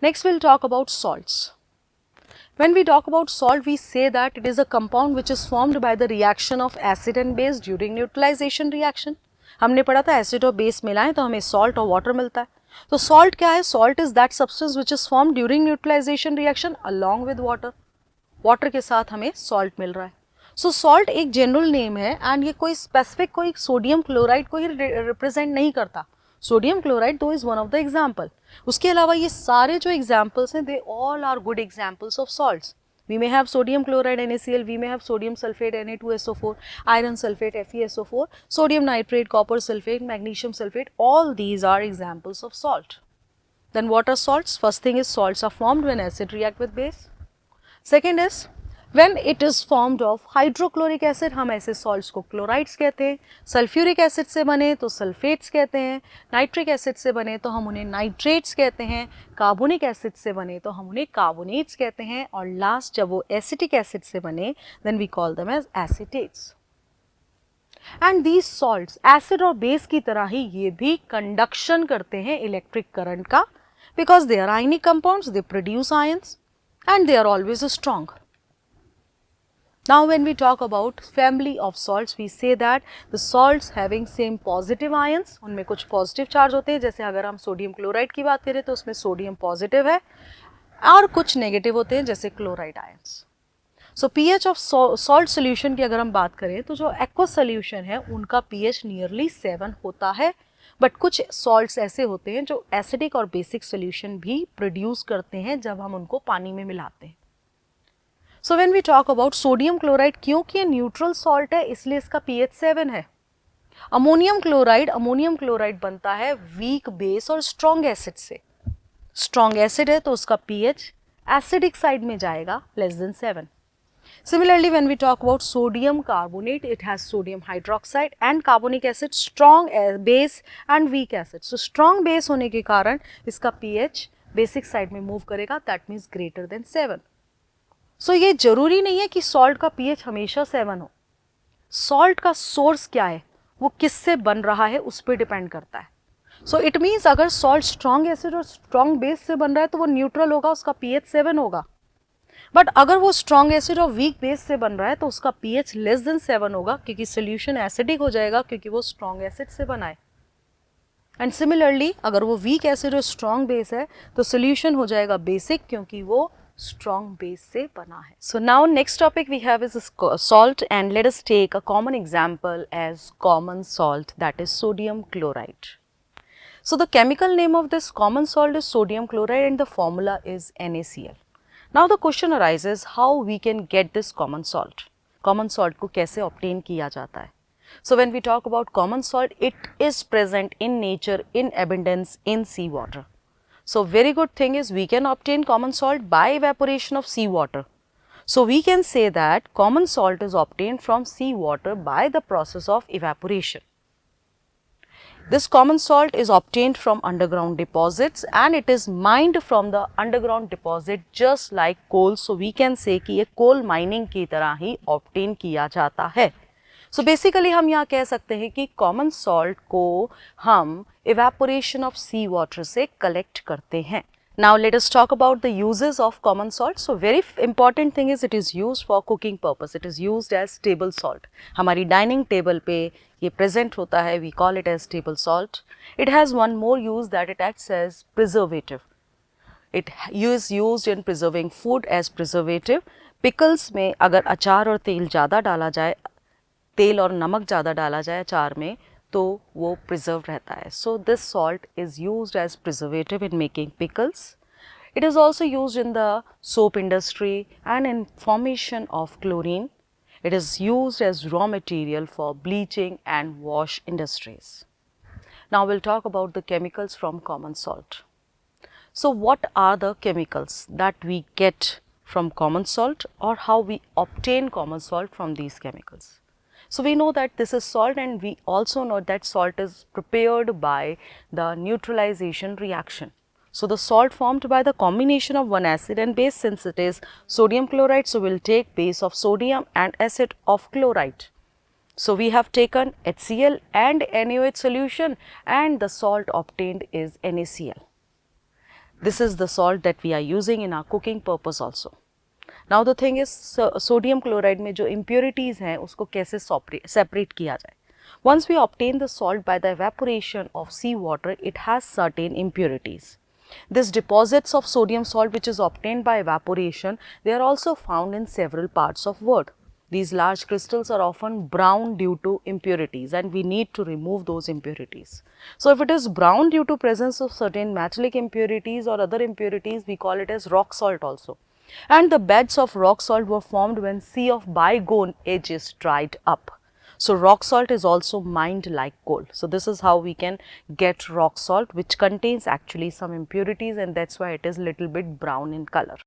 Next we'll talk about salts. When we talk about salt, we say that it is a compound which is formed by the reaction of acid and base during neutralization reaction. हमने पढ़ा था acid और base मिलाएं तो हमें salt और water मिलता है. तो सॉल्ट क्या है? Salt is that substance which is form during neutralization reaction along with water. Water के साथ हमें सॉल्ट मिल रहा है. सो सॉल्ट एक जनरल नेम है एंड ये कोई स्पेसिफिक कोई सोडियम क्लोराइड को ही रिप्रेजेंट नहीं करता. सोडियम क्लोराइड दो is one of the example. उसके अलावा ये सारे जो एग्जाम्पल्स हैं they all are good examples of salts. We may have sodium chloride NaCl, we may have sodium sulfate Na2SO4, iron sulfate FeSO4, sodium nitrate, copper sulfate, magnesium sulfate, all these are examples of salt. Then what are salts? First thing is salts are formed when acid react with base. Second is when it is formed of hydrochloric acid, हम ऐसे salts को chlorides कहते हैं. Sulphuric acid से बने तो sulphates कहते हैं. नाइट्रिक एसिड से बने तो हम उन्हें नाइट्रेट्स कहते हैं. कार्बोनिक एसिड से बने तो हम उन्हें कार्बोनेट्स कहते हैं. और लास्ट जब वो एसिटिक एसिड से बने then we call them as acetates. And these salts acid और बेस की तरह ही ये भी कंडक्शन करते हैं इलेक्ट्रिक करंट का, because they are ionic compounds, they produce ions and they are always strong. Now when we talk about family of salts, we say that the salts having same positive ions, उनमें कुछ positive charge होते हैं. जैसे अगर हम sodium chloride की बात करें तो उसमें सोडियम पॉजिटिव है और कुछ नेगेटिव होते हैं जैसे chloride ions. So pH of salt solution की अगर हम बात करें तो जो एक्वस सोल्यूशन है उनका pH नियरली 7 होता है. बट कुछ सॉल्ट्स ऐसे होते हैं जो एसिडिक और बेसिक सोल्यूशन भी प्रोड्यूस करते हैं जब हम उनको पानी में मिलाते हैं. So when we talk about sodium chloride, क्योंकि ये न्यूट्रल सॉल्ट है इसलिए इसका pH 7 है. अमोनियम क्लोराइड बनता है वीक बेस और स्ट्रॉन्ग एसिड से. स्ट्रॉन्ग एसिड है तो उसका pH एसिडिक साइड में जाएगा less than 7. Similarly, when we talk about sodium carbonate, it has sodium hydroxide and carbonic acid, strong base and weak acid. So strong base होने के कारण इसका pH basic side में move करेगा, that means greater than 7. So ये जरूरी नहीं है कि salt का pH हमेशा 7 हो. Salt का source क्या है, वो किससे बन रहा है उस पर डिपेंड करता है. So it means अगर salt strong acid और strong base से बन रहा है तो वो neutral होगा, उसका pH 7 होगा. बट अगर वो स्ट्रॉन्ग एसिड और वीक बेस से बन रहा है तो उसका pH लेस देन 7 होगा क्योंकि सोल्यूशन एसिडिक हो जाएगा क्योंकि वो स्ट्रॉन्ग एसिड से बना है. एंड सिमिलरली अगर वो वीक एसिड और स्ट्रॉन्ग बेस है तो सोल्यूशन हो जाएगा बेसिक क्योंकि वो स्ट्रॉन्ग बेस से बना है. So now next topic we have is salt and let us take a common example as common salt, that is sodium chloride. So the chemical name of this common salt is sodium chloride and the formula is NaCl. Now the question arises how we can get this common salt. Common salt को कैसे obtain किया जाता है? So when we talk about common salt, it is present in nature in abundance in seawater. So very good thing is we can obtain common salt by evaporation of seawater. So we can say that common salt is obtained from seawater by the process of evaporation. This common salt is obtained from underground deposits and it is mined from the underground deposit just like coal. So we can say कि ये coal mining की तरह ही obtain किया जाता है. So basically हम यहाँ कह सकते हैं कि common salt को हम evaporation of sea water से collect करते हैं. Now let us talk about the uses of common salt. So very important thing is it is used for cooking purpose. It is used as table salt. हमारी dining table पे ये present होता है. We call it as table salt. It has one more use that it acts as preservative. It is used in preserving food as preservative. Pickles में अगर अचार और तेल ज़्यादा डाला जाए, तेल और नमक ज़्यादा डाला जाए अचार में तो वो प्रिजर्व रहता है. So this salt is used as preservative in making pickles. It is also used in the soap industry and in formation of chlorine. It is used as raw material for bleaching and wash industries. Now we'll talk about the chemicals from common salt. So what are the chemicals that we get from common salt or how we obtain common salt from these chemicals? So we know that this is salt and we also know that salt is prepared by the neutralization reaction. So the salt formed by the combination of one acid and base, since it is sodium chloride, so we'll take base of sodium and acid of chloride. So we have taken HCl and NaOH solution and the salt obtained is NaCl. This is the salt that we are using in our cooking purpose also. Now the thing is, sodium chloride में जो impurities हैं उसको कैसे separate किया जाए. Once we obtain the salt by the evaporation of sea water, it has certain impurities. These deposits of sodium salt which is obtained by evaporation, they are also found in several parts of world. These large crystals are often brown due to impurities, and we need to remove those impurities. So, if it is brown due to presence of certain metallic impurities or other impurities, we call it as rock salt also. And the beds of rock salt were formed when sea of bygone ages dried up. So, rock salt is also mined like coal. So, this is how we can get rock salt, which contains actually some impurities, and that is why it is little bit brown in color.